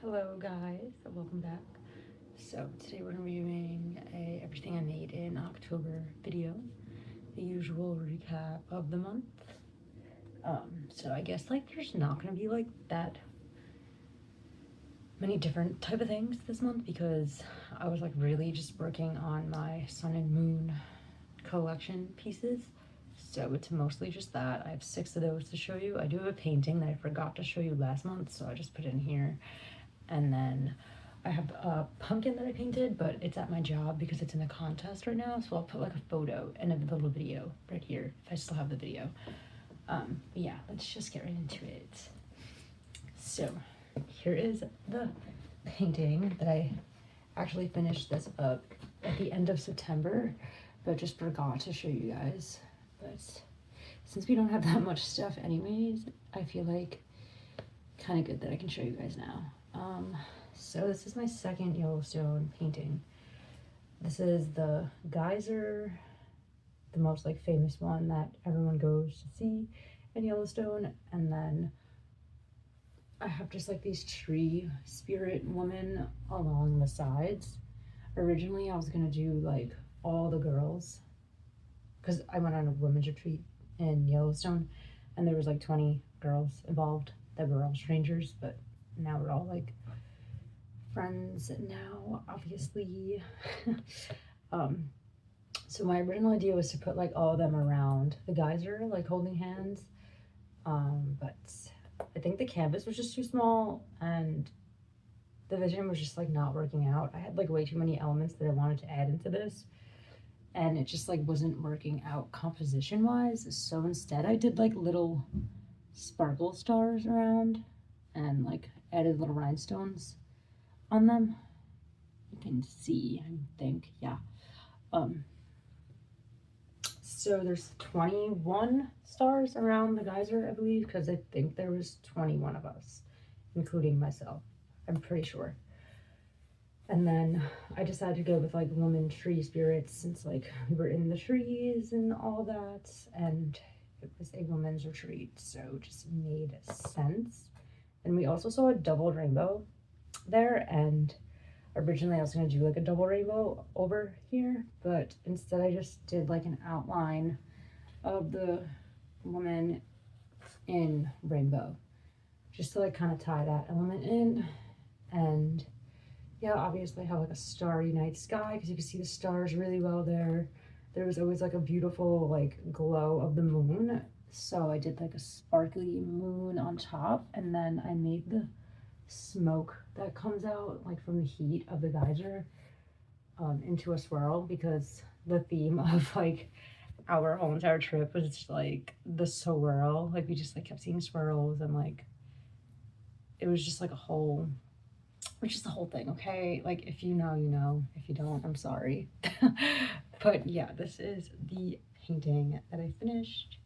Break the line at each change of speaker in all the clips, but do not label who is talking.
Hello guys, welcome back. So today we're reviewing a everything I made in October video, the usual recap of the month. So I guess like there's not gonna be like that many different type of things this month because I was like really just working on my sun and moon collection pieces. So it's mostly just that. I have 6 of those to show you. I do have a painting that I forgot to show you last month, so I just put it in here. And then I have a pumpkin that I painted, but it's at my job because it's in a contest right now, so I'll put like a photo and a little video right here if I still have the video. But yeah, let's just get right into it. So here is the painting that I actually finished this up at the end of September, but just forgot to show you guys. But since we don't have that much stuff anyways, I feel like kind of good that I can show you guys now. So this is my second Yellowstone painting. This is the geyser, the most like famous one that everyone goes to see in Yellowstone. And then I have just like these tree spirit women along the sides. Originally I was gonna do like all the girls because I went on a women's retreat in Yellowstone and there was like 20 girls involved that were all strangers, but now we're all like friends now, obviously. So my original idea was to put like all of them around the geyser, like holding hands, but I think the canvas was just too small and the vision was just like not working out. I had like way too many elements that I wanted to add into this and it just like wasn't working out composition wise, so instead I did like little sparkle stars around and like added little rhinestones on them. You can see, I think, yeah. So there's 21 stars around the geyser, I believe, because I think there was 21 of us, including myself. I'm pretty sure. And then I decided to go with like woman tree spirits since like we were in the trees and all that, and it was a women's retreat, so it just made sense. And we also saw a double rainbow there, and originally I was going to do like a double rainbow over here, but instead I just did like an outline of the woman in rainbow just to like kind of tie that element in. And yeah, obviously I have like a starry night sky because you can see the stars really well there. There was always like a beautiful like glow of the moon, so I did like a sparkly moon on top, and then I made the smoke that comes out like from the heat of the geyser into a swirl, because the theme of like our whole entire trip was just like the swirl. Like we just like kept seeing swirls and like it was just like a whole, which is the whole thing, okay? Like if you know, you know. If you don't, I'm sorry. But yeah, this is the painting that I finished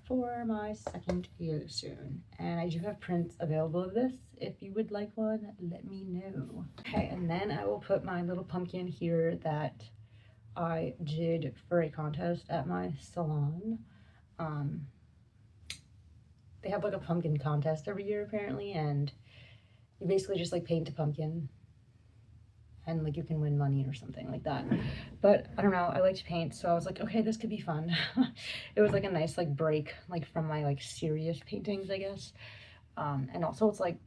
for my second Yellowstone, and I do have prints available of this. If you would like one, let me know. Okay, and then I will put my little pumpkin here that I did for a contest at my salon. They have like a pumpkin contest every year apparently, and you basically just like paint a pumpkin and like you can win money or something like that. But I don't know, I like to paint, so I was like, okay, this could be fun. It was like a nice like break like from my like serious paintings, I guess. And also it's like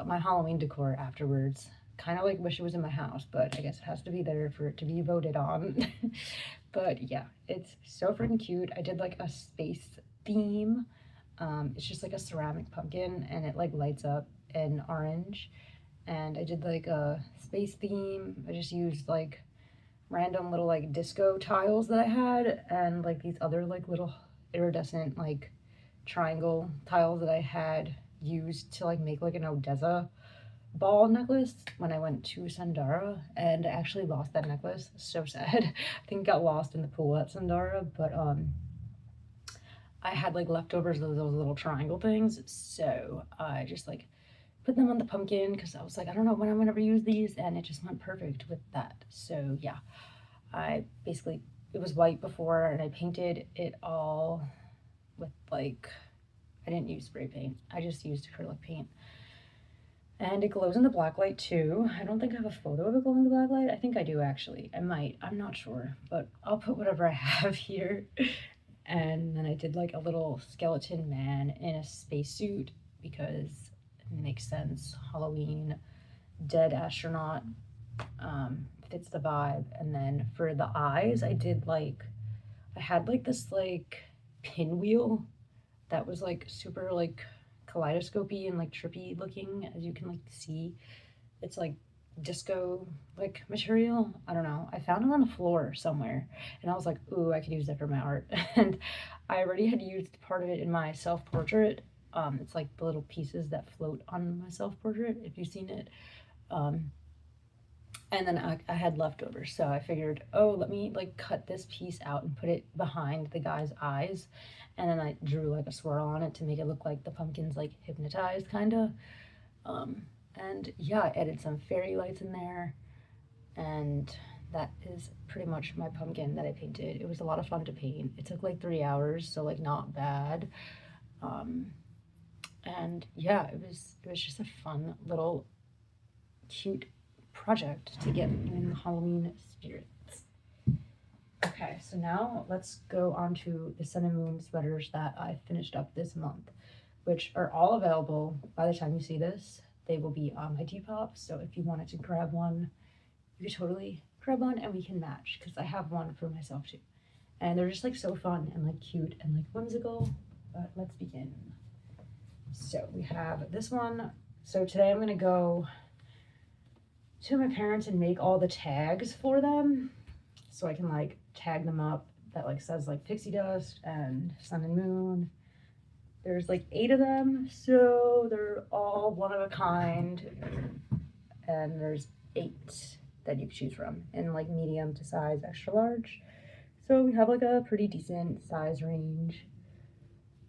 my Halloween decor afterwards. Kind of like wish it was in my house, but I guess it has to be there for it to be voted on. But yeah, it's so freaking cute. I did like a space theme. It's just like a ceramic pumpkin and it like lights up in orange, and I did like a space theme. I just used like random little like disco tiles that I had and like these other like little iridescent like triangle tiles that I had used to like make like an Odessa ball necklace when I went to Sandara, and I actually lost that necklace. So sad. I think it got lost in the pool at Sandara, but I had like leftovers of those little triangle things, so I just like put them on the pumpkin because I was like, I don't know when I'm gonna reuse these, and it just went perfect with that. So yeah, I basically, it was white before and I painted it all with like, I didn't use spray paint, I just used acrylic paint. And it glows in the black light too. I don't think I have a photo of it glowing in the black light. I think I do actually. I might. I'm not sure. But I'll put whatever I have here. And then I did like a little skeleton man in a spacesuit because it makes sense. Halloween, dead astronaut, fits the vibe. And then for the eyes, I had like this like pinwheel that was like super like kaleidoscopy and like trippy looking, as you can like see. It's like disco like material. I don't know. I found it on the floor somewhere and I was like, ooh, I could use that for my art. And I already had used part of it in my self-portrait. It's like the little pieces that float on my self-portrait, if you've seen it. And then I had leftovers, so I figured, oh, let me like cut this piece out and put it behind the guy's eyes. And then I drew like a swirl on it to make it look like the pumpkin's like hypnotized kind of. And yeah, I added some fairy lights in there. And that is pretty much my pumpkin that I painted. It was a lot of fun to paint. It took like 3 hours, so like not bad. And yeah, it was just a fun little cute project to get in the Halloween spirits. Okay, so now let's go on to the Sun and Moon sweaters that I finished up this month, which are all available by the time you see this. They will be on my Depop, so if you wanted to grab one, you could totally grab one and we can match, because I have one for myself too. And they're just like so fun and like cute and like whimsical. But let's begin. So we have this one. So today I'm gonna go to my parents and make all the tags for them so I can like tag them up that like says like pixie dust and sun and moon. There's like 8 of them, so they're all one of a kind, and there's 8 that you can choose from in like medium to size extra large. So we have like a pretty decent size range,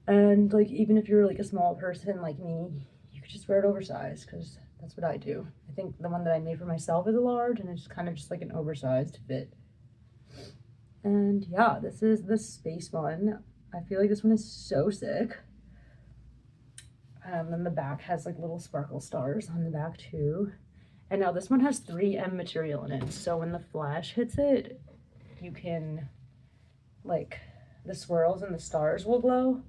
and like even if you're like a small person like me, you could just wear it oversized, because that's what I do. I think the one that I made for myself is a large, and it's kind of just like an oversized fit. And yeah, this is the space one. I feel like this one is so sick. Then the back has like little sparkle stars on the back too. And now this one has 3M material in it, so when the flash hits it, you can like, the swirls and the stars will glow.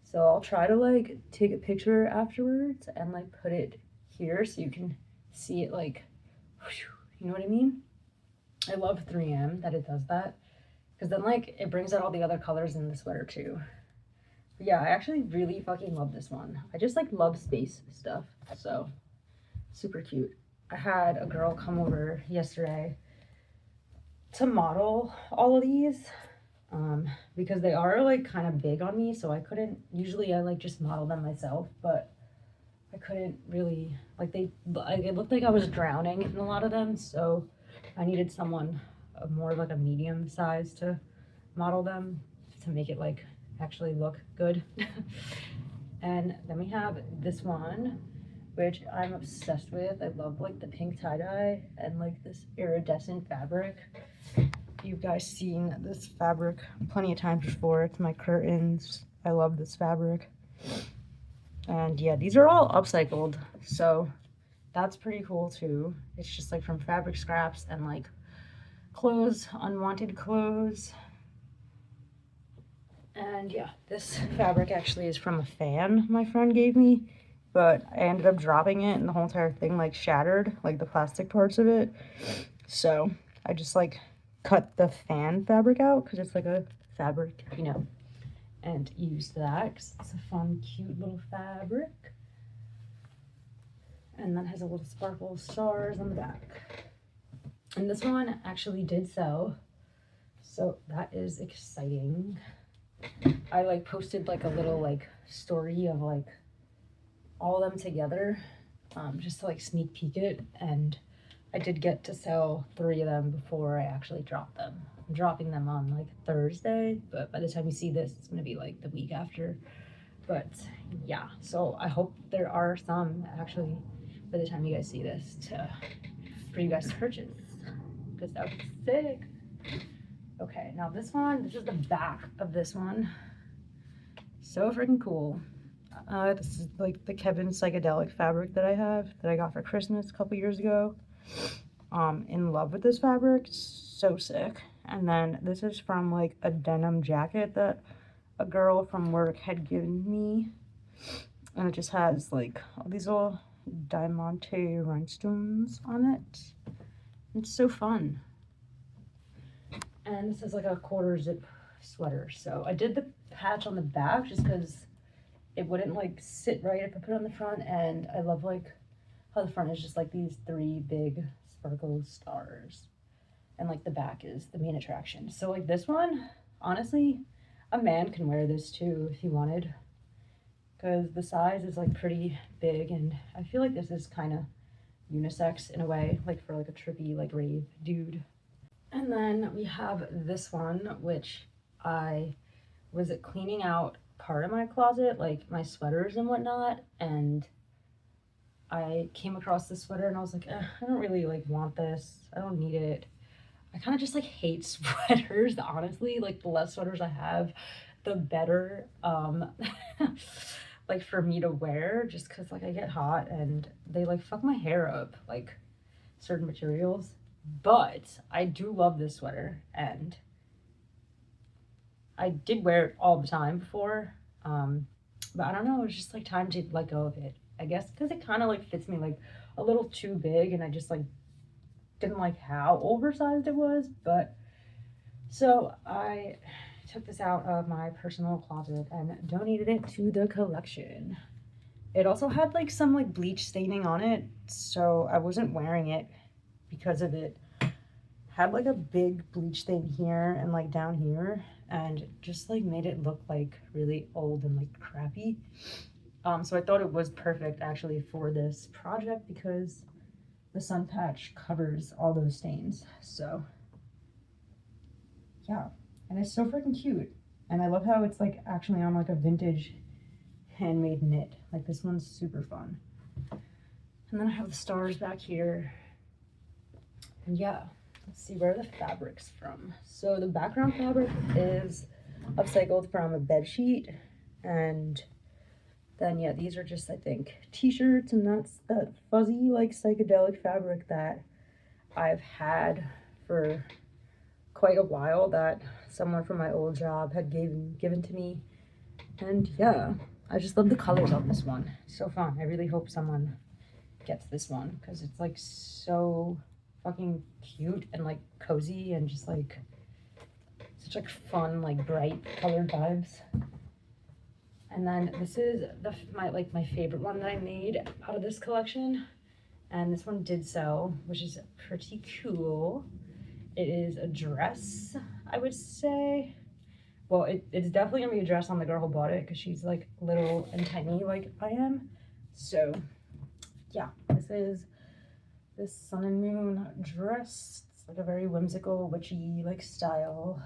So I'll try to like take a picture afterwards and like put it here so you can see it like, you know what I mean? I love 3M that it does that, because then like it brings out all the other colors in the sweater too. But yeah, I actually really fucking love this one. I just like love space stuff, so super cute. I had a girl come over yesterday to model all of these, because they are like kind of big on me, so I couldn't, usually I like just model them myself, but I couldn't really, like it looked like I was drowning in a lot of them, so I needed someone more like a medium size to model them to make it like actually look good. And then we have this one, which I'm obsessed with. I love like the pink tie-dye and like this iridescent fabric. You guys seen this fabric plenty of times before. It's my curtains. I love this fabric. And yeah, these are all upcycled, so that's pretty cool too. It's just like from fabric scraps and like clothes, unwanted clothes. And yeah, this fabric actually is from a fan my friend gave me, but I ended up dropping it and the whole entire thing like shattered, like the plastic parts of it. So I just like cut the fan fabric out, because it's like a fabric, you know, and used that because it's a fun, cute little fabric. And then has a little sparkle stars on the back. And this one actually did sell, so that is exciting. I like posted like a little like story of like all of them together, just to like sneak peek it, and I did get to sell 3 of them before I actually dropped them. I'm dropping them on like Thursday, but by the time you see this, it's gonna be like the week after. But yeah, so I hope there are some actually by the time you guys see this for you guys to purchase, because that would be sick. Okay, now this is the back of this one. So freaking cool. This is like the Kevin psychedelic fabric that I have that I got for Christmas a couple years ago. In love with this fabric, so sick. And then this is from like a denim jacket that a girl from work had given me, and it just has like all these little diamante rhinestones on it. It's so fun. And this is like a quarter zip sweater. So I did the patch on the back just because it wouldn't like sit right if I put it on the front, and I love like how the front is just like these 3 big sparkle stars, and like the back is the main attraction. So like this one, honestly, a man can wear this too if he wanted, because the size is like pretty big, and I feel like this is kind of unisex in a way, like for like a trippy like rave dude. And then we have this one, which I was cleaning out part of my closet, like my sweaters and whatnot, and I came across this sweater and I was like, I don't really like want this. I don't need it. I kind of just like hate sweaters, honestly. Like the less sweaters I have, the better. Like for me to wear, just because like I get hot and they like fuck my hair up, like certain materials. But I do love this sweater, and I did wear it all the time before. But I don't know, it's just like time to let go of it. I guess because it kind of like fits me like a little too big, and I just like didn't like how oversized it was. But so I took this out of my personal closet and donated it to the collection. It also had like some like bleach staining on it, so I wasn't wearing it because of it. Had like a big bleach stain here and like down here, and just like made it look like really old and like crappy. So I thought it was perfect actually for this project because the sun patch covers all those stains. So yeah, and it's so freaking cute. And I love how it's like actually on like a vintage handmade knit. Like this one's super fun. And then I have the stars back here. And yeah, let's see where the fabric's from. So the background fabric is upcycled from a bed sheet, and then yeah, these are just I think t-shirts, and that's that fuzzy like psychedelic fabric that I've had for quite a while that someone from my old job had given to me. And yeah, I just love the colors on this one. It's so fun. I really hope someone gets this one because it's like so fucking cute and like cozy and just like such like fun like bright colored vibes. And then this is my favorite one that I made out of this collection, and this one did sell, which is pretty cool. It is a dress, I would say. Well, it's definitely gonna be a dress on the girl who bought it because she's like little and tiny like I am. So yeah, this is this sun and moon dress. It's like a very whimsical, witchy like style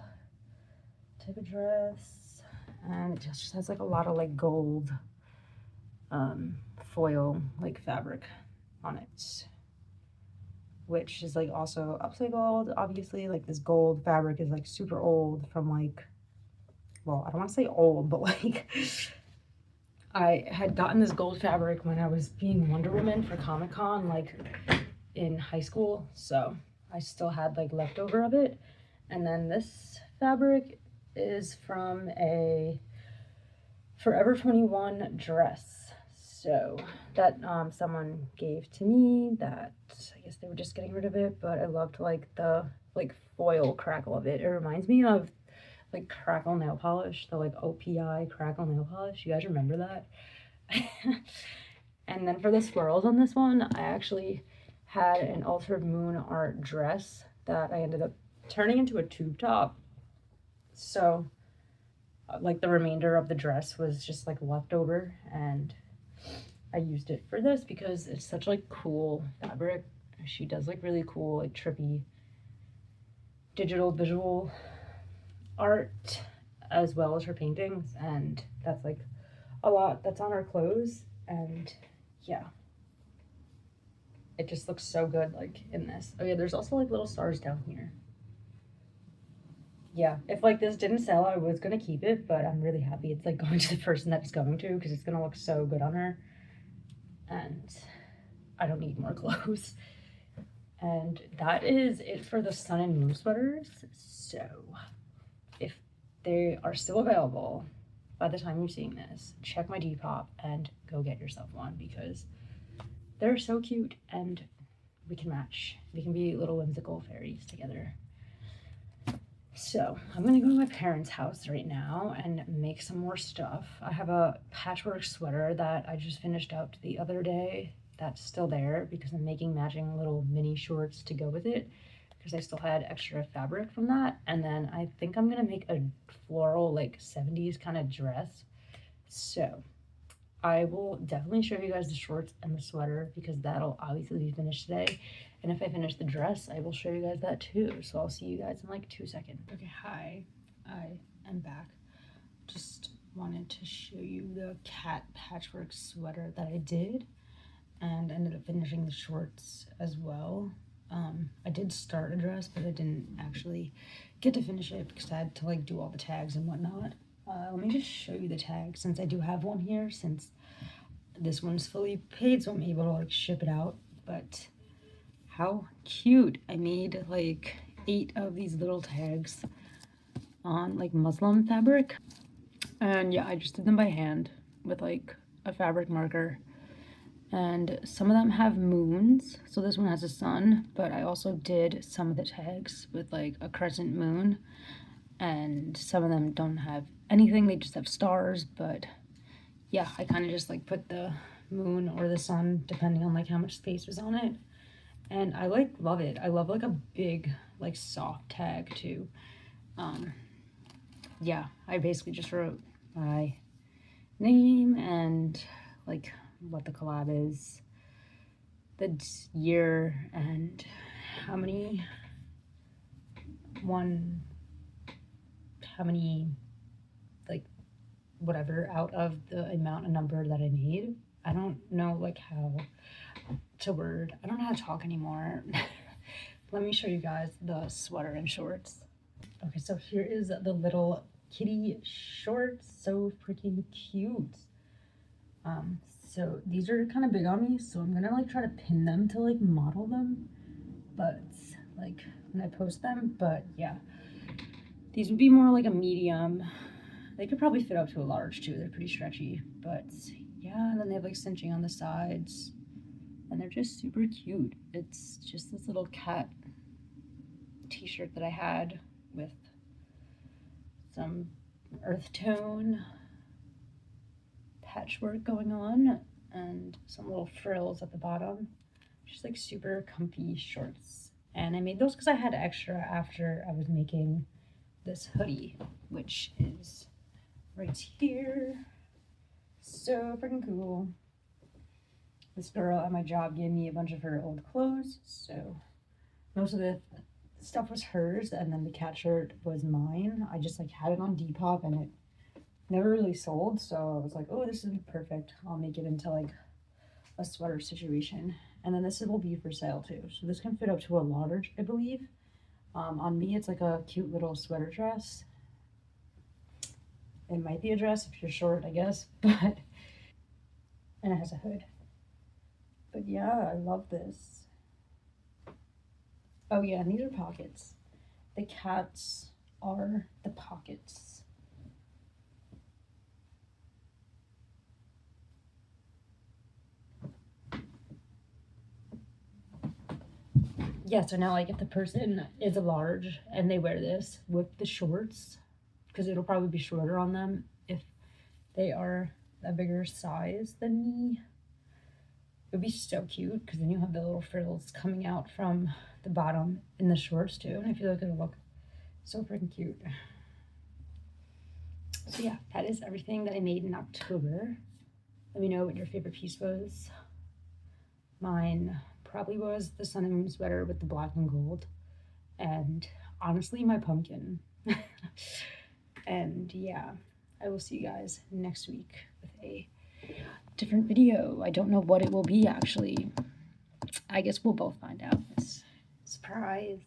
type of dress, and it just has like a lot of like gold foil like fabric on it, which is like also upcycled. Obviously, like this gold fabric is like super old from like, well, I don't want to say old, but like I had gotten this gold fabric when I was being Wonder Woman for Comic-Con like in high school, so I still had like leftover of it. And then this fabric is from a Forever 21 dress, so that someone gave to me that I guess they were just getting rid of it, but I loved like the like foil crackle of it. It reminds me of like crackle nail polish, the like OPI crackle nail polish. You guys remember that? And then for the swirls on this one, I actually had an Altered Moon art dress that I ended up turning into a tube top. So like the remainder of the dress was just like leftover, and I used it for this because it's such like cool fabric. She does like really cool like trippy digital visual art as well as her paintings, and that's like a lot that's on her clothes. And yeah, it just looks so good like in this. Oh yeah, there's also like little stars down here. yeah, if like this didn't sell, I was gonna keep it, but I'm really happy it's like going to the person that it's going to because it's gonna look so good on her. And I don't need more clothes. And that is it for the sun and moon sweaters. So if they are still available by the time you're seeing this, check my Depop and go get yourself one because they're so cute and we can match. We can be little whimsical fairies together. So I'm gonna go to my parents' house right now and make some more stuff. I have a patchwork sweater that I just finished out the other day that's still there because I'm making matching little mini shorts to go with it because I still had extra fabric from that. And then I think I'm gonna make a floral like 70s kind of dress. So I will definitely show you guys the shorts and the sweater because that'll obviously be finished today. And if I finish the dress, I will show you guys that too. So I'll see you guys in like 2 seconds. Okay, hi, I am back. Just wanted to show you the cat patchwork sweater that I did and ended up finishing the shorts as well. I did start a dress, but I didn't actually get to finish it because I had to like do all the tags and whatnot. Let me just show you the tag since I do have one here since this one's fully paid, so I'm able to like ship it out. But how cute. I made like 8 of these little tags on like muslin fabric. And yeah, I just did them by hand with like a fabric marker. And some of them have moons, so this one has a sun, but I also did some of the tags with like a crescent moon, and some of them don't have anything, they just have stars. But yeah, I kind of just like put the moon or the sun depending on like how much space was on it, and I like love it. I love like a big like soft tag too. Yeah, I basically just wrote my name and like what the collab is, the year, and how many like whatever out of the amount of number that I made. I don't know like how to word. I don't know how to talk anymore. Let me show you guys the sweater and shorts. Okay, so here is the little kitty shorts. So freaking cute. So these are kind of big on me, so I'm gonna like try to pin them to like model them, but like when I post them. But yeah, these would be more like a medium. They could probably fit up to a large too. They're pretty stretchy, but yeah. And then they have like cinching on the sides, and they're just super cute. It's just this little cat t-shirt that I had with some earth tone patchwork going on and some little frills at the bottom. Just like super comfy shorts. And I made those because I had extra after I was making this hoodie, which is right here. So freaking cool. This girl at my job gave me a bunch of her old clothes, so most of the stuff was hers, and then the cat shirt was mine. I just like had it on Depop and it never really sold, so I was like, oh, this is perfect. I'll make it into like a sweater situation. And then this will be for sale too. So this can fit up to a large, I believe. On me, it's like a cute little sweater dress. It might be a dress if you're short, I guess, but, and it has a hood. But yeah, I love this. Oh yeah, and these are pockets. The cats are the pockets. Yeah, so now like if the person is a large and they wear this with the shorts, because it'll probably be shorter on them if they are a bigger size than me. It would be so cute because then you have the little frills coming out from the bottom in the shorts too, and I feel like it'll look so freaking cute. So yeah, that is everything that I made in October. Let me know what your favorite piece was. Mine probably was the sun and moon sweater with the black and gold, and honestly my pumpkin. And yeah, I will see you guys next week with a different video. I don't know what it will be actually. I guess we'll both find out. Surprise.